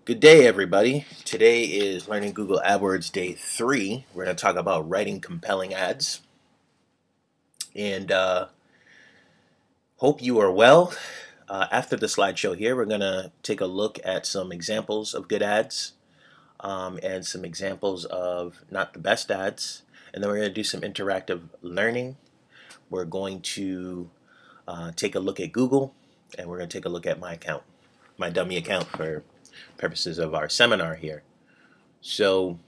Good day, everybody. Today is Learning Google AdWords Day 3. We're going to talk about writing compelling ads. And hope you are well. After the slideshow here, we're going to take a look at some examples of good ads and some examples of not the best ads. And then we're going to do some interactive learning. We're going to take a look at Google, and we're going to take a look at my account, my dummy account for purposes of our seminar here. So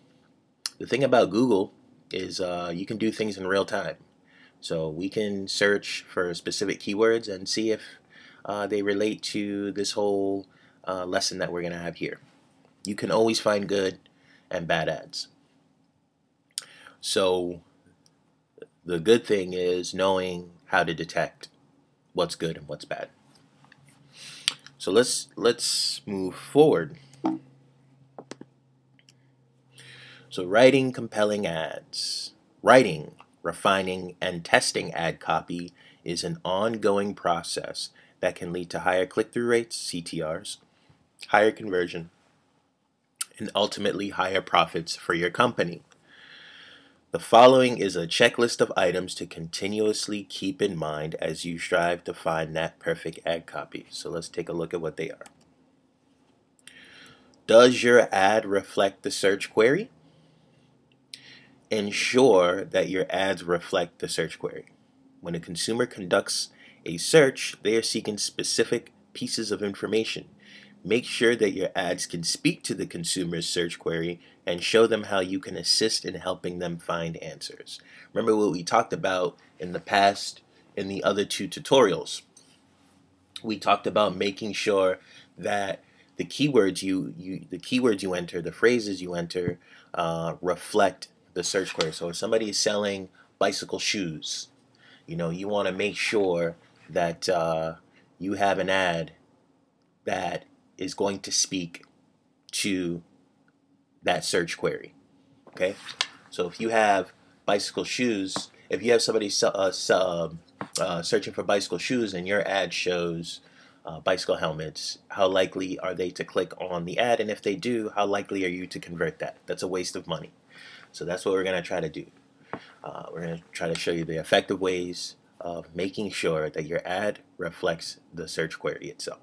the thing about Google is you can do things in real time. So we can search for specific keywords and see if they relate to this whole lesson that we're going to have here. You can always find good and bad ads. So the good thing is knowing how to detect what's good and what's bad. So let's move forward. So writing compelling ads. Writing, refining, and testing ad copy is an ongoing process that can lead to higher click-through rates, CTRs, higher conversion, and ultimately higher profits for your company. The following is a checklist of items to continuously keep in mind as you strive to find that perfect ad copy. So let's take a look at what they are. Does your ad reflect the search query? Ensure that your ads reflect the search query. When a consumer conducts a search, they are seeking specific pieces of information. Make sure that your ads can speak to the consumer's search query and show them how you can assist in helping them find answers. Remember what we talked about in the past in the other two tutorials. We talked about making sure that the keywords you enter, the phrases you enter, reflect the search query. So if somebody is selling bicycle shoes, you want to make sure that you have an ad that is going to speak to that search query. Okay, so if you have bicycle shoes, if you have somebody searching for bicycle shoes and your ad shows bicycle helmets, how likely are they to click on the ad? And if they do, how likely are you to convert that? That's a waste of money. So that's what we're going to try to do. We're going to try to show you the effective ways of making sure that your ad reflects the search query itself.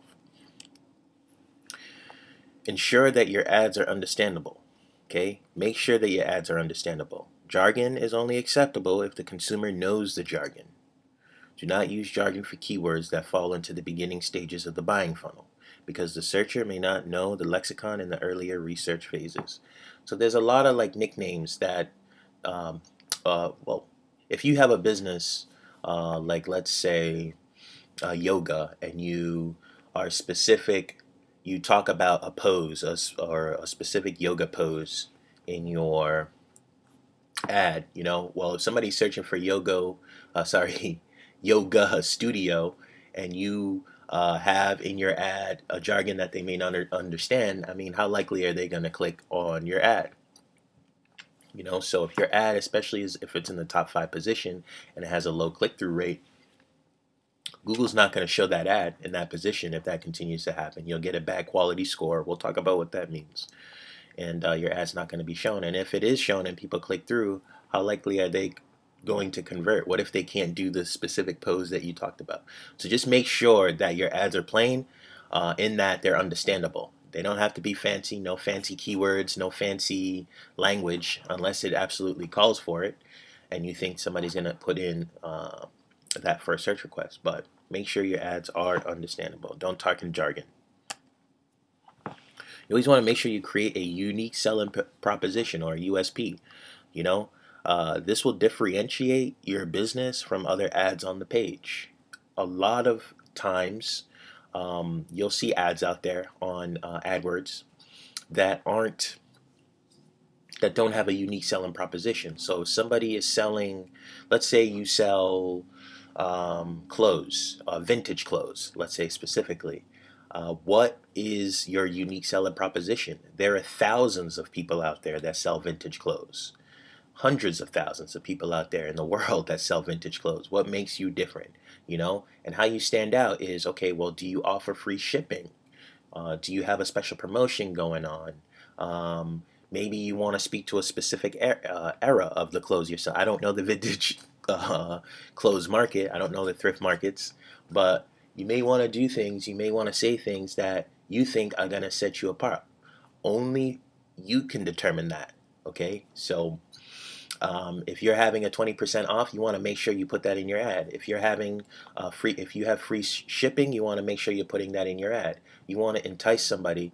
Ensure that your ads are understandable. Okay? Make sure that your ads are understandable. Jargon is only acceptable if the consumer knows the jargon. Do not use jargon for keywords that fall into the beginning stages of the buying funnel, because the searcher may not know the lexicon in the earlier research phases. So there's a lot of nicknames that, well, if you have a business, like let's say yoga, and you are specific, you talk about a pose or a specific yoga pose in your ad, well, if somebody's searching for yoga studio, and you have in your ad a jargon that they may not understand, I mean, how likely are they going to click on your ad? So if your ad, especially if it's in the top 5 position and it has a low click-through rate, Google's not going to show that ad in that position if that continues to happen. You'll get a bad quality score. We'll talk about what that means. And your ad's not going to be shown. And if it is shown and people click through, how likely are they going to convert? What if they can't do the specific pose that you talked about? So just make sure that your ads are plain, in that they're understandable. They don't have to be fancy, no fancy keywords, no fancy language, unless it absolutely calls for it and you think somebody's going to put in that for a search request. But make sure your ads are understandable. Don't talk in jargon. You always want to make sure you create a unique selling proposition, or a USP. This will differentiate your business from other ads on the page. A lot of times you'll see ads out there on AdWords that don't have a unique selling proposition. So if somebody is selling, let's say you sell clothes, vintage clothes, let's say specifically. What is your unique selling proposition? There are thousands of people out there that sell vintage clothes. Hundreds of thousands of people out there in the world that sell vintage clothes. What makes you different? And how you stand out is, okay, well, do you offer free shipping? Do you have a special promotion going on? Maybe you want to speak to a specific era of the clothes you're selling. I don't know the vintage clothes market. I don't know the thrift markets, but you may want to do things. You may want to say things that you think are going to set you apart. Only you can determine that. Okay, so if you're having a 20% off, you want to make sure you put that in your ad. If you're having if you have free shipping, you want to make sure you're putting that in your ad. You want to entice somebody.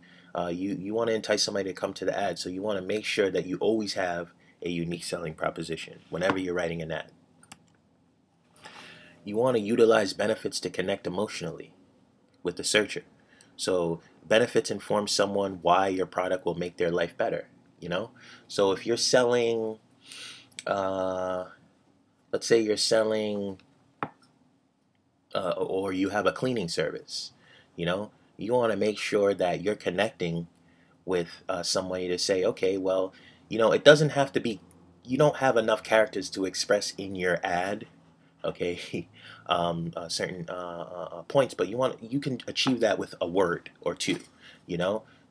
You want to entice somebody to come to the ad, so you want to make sure that you always have a unique selling proposition whenever you're writing an ad. You want to utilize benefits to connect emotionally with the searcher. So benefits inform someone why your product will make their life better. So if you're selling, let's say you're selling, or you have a cleaning service, you want to make sure that you're connecting with somebody to say, okay, well, it doesn't have to be, you don't have enough characters to express in your ad, okay, certain points, but you can achieve that with a word or two,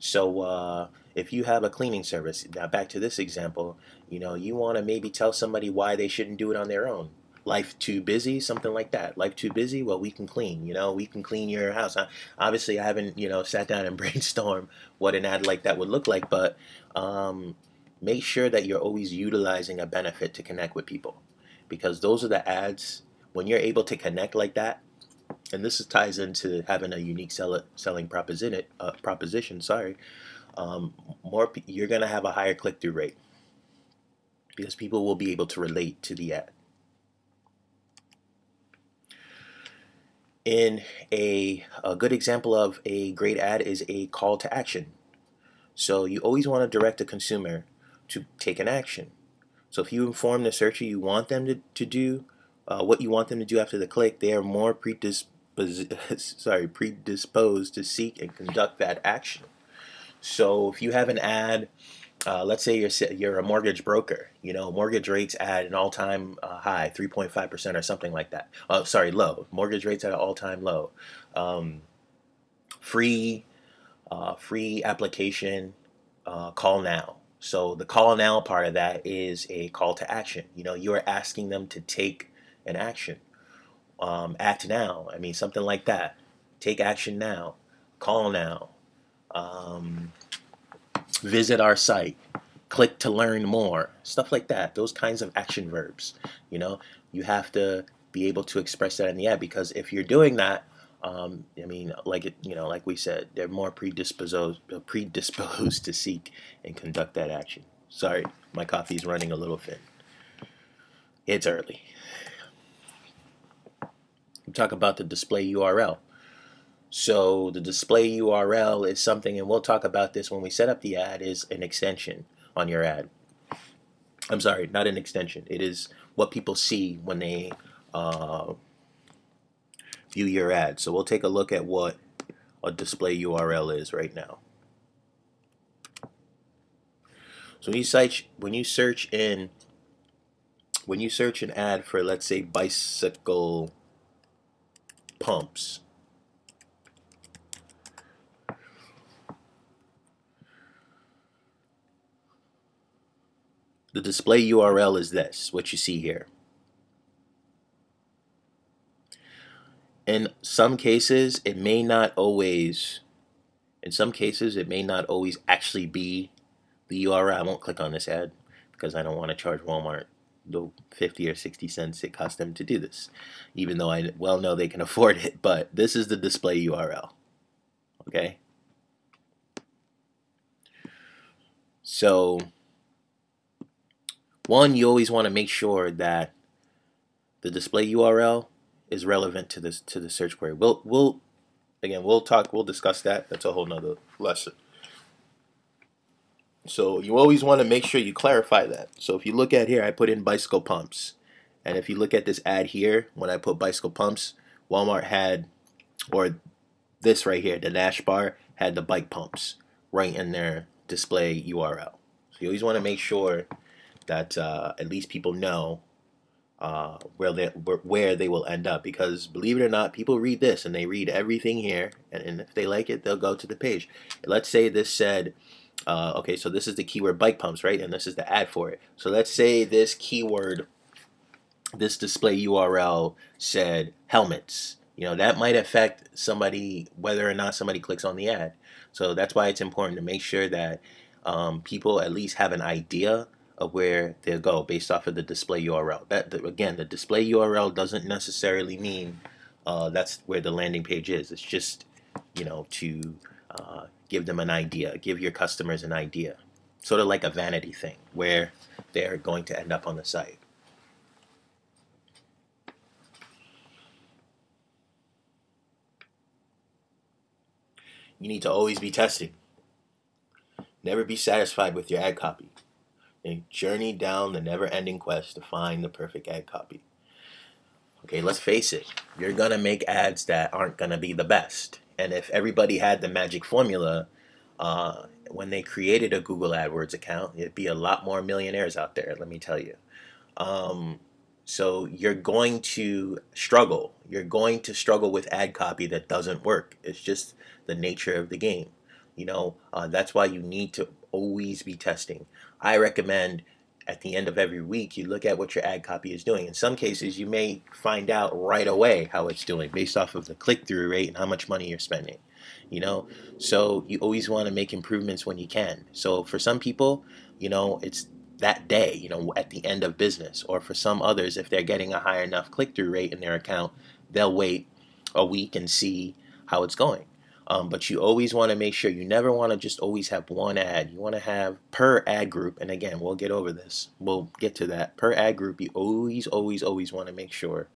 So if you have a cleaning service, now back to this example, you want to maybe tell somebody why they shouldn't do it on their own. Life too busy, something like that. Life too busy, well, we can clean, we can clean your house. Obviously, I haven't, sat down and brainstormed what an ad like that would look like, but make sure that you're always utilizing a benefit to connect with people, because those are the ads, when you're able to connect like that, and this ties into having a unique selling proposition, you're going to have a higher click-through rate, because people will be able to relate to the ad. In a good example of a great ad is a call to action. So you always want to direct a consumer to take an action. So if you inform the searcher you want them to do what you want them to do after the click, they are more predisposed to seek and conduct that action. So if you have an ad, let's say you're a mortgage broker, mortgage rates at an all-time high, 3.5% or something like that. Low. Mortgage rates at an all-time low. Free application, call now. So the call now part of that is a call to action. You're asking them to take an action. Act now. Something like that. Take action now. Call now. Visit our site. Click to learn more. Stuff like that. Those kinds of action verbs. You have to be able to express that in the ad, because if you're doing that, like we said, they're more predisposed to seek and conduct that action. Sorry, my coffee's running a little thin. It's early. We talk about the display URL. So the display URL is something, and we'll talk about this when we set up the ad, is an extension on your ad. I'm sorry, not an extension. It is what people see when they view your ad. So we'll take a look at what a display URL is right now. So when you search an ad for, let's say, bicycle pumps, the display URL is this, what you see here. In some cases, it may not always actually be the URL. I won't click on this ad because I don't want to charge Walmart the 50 or 60 cents it costs them to do this, even though I well know they can afford it. But this is the display URL. Okay? So, one, you always want to make sure that the display URL is relevant to the search query. We'll discuss that. That's a whole nother lesson. So you always want to make sure you clarify that. So if you look at here, I put in bicycle pumps, and if you look at this ad here, when I put bicycle pumps, Walmart had, or this right here, the Nash bar had the bike pumps right in their display URL. So you always want to make sure that at least people know where they will end up. Because believe it or not, people read this and they read everything here, and if they like it, they'll go to the page. Let's say this said, okay, so this is the keyword bike pumps, right? And this is the ad for it. So let's say this keyword, this display URL said helmets. That might affect somebody, whether or not somebody clicks on the ad. So that's why it's important to make sure that people at least have an idea of where they'll go based off of the display URL. Again, the display URL doesn't necessarily mean that's where the landing page is. It's just, to give them an idea, give your customers an idea. Sort of like a vanity thing where they're going to end up on the site. You need to always be testing. Never be satisfied with your ad copy. And journey down the never-ending quest to find the perfect ad copy. Okay, let's face it. You're going to make ads that aren't going to be the best. And if everybody had the magic formula, when they created a Google Adwords account, it'd be a lot more millionaires out there, let me tell you. So you're going to struggle. You're going to struggle with ad copy that doesn't work. It's just the nature of the game. That's why you need to always be testing. I recommend at the end of every week, you look at what your ad copy is doing. In some cases, you may find out right away how it's doing based off of the click-through rate and how much money you're spending. So you always want to make improvements when you can. So for some people, it's that day, at the end of business. Or for some others, if they're getting a high enough click-through rate in their account, they'll wait a week and see how it's going. But you always want to make sure, you never want to just always have one ad. You want to have per ad group, and again, we'll get over this. We'll get to that. Per ad group, you always want to make sure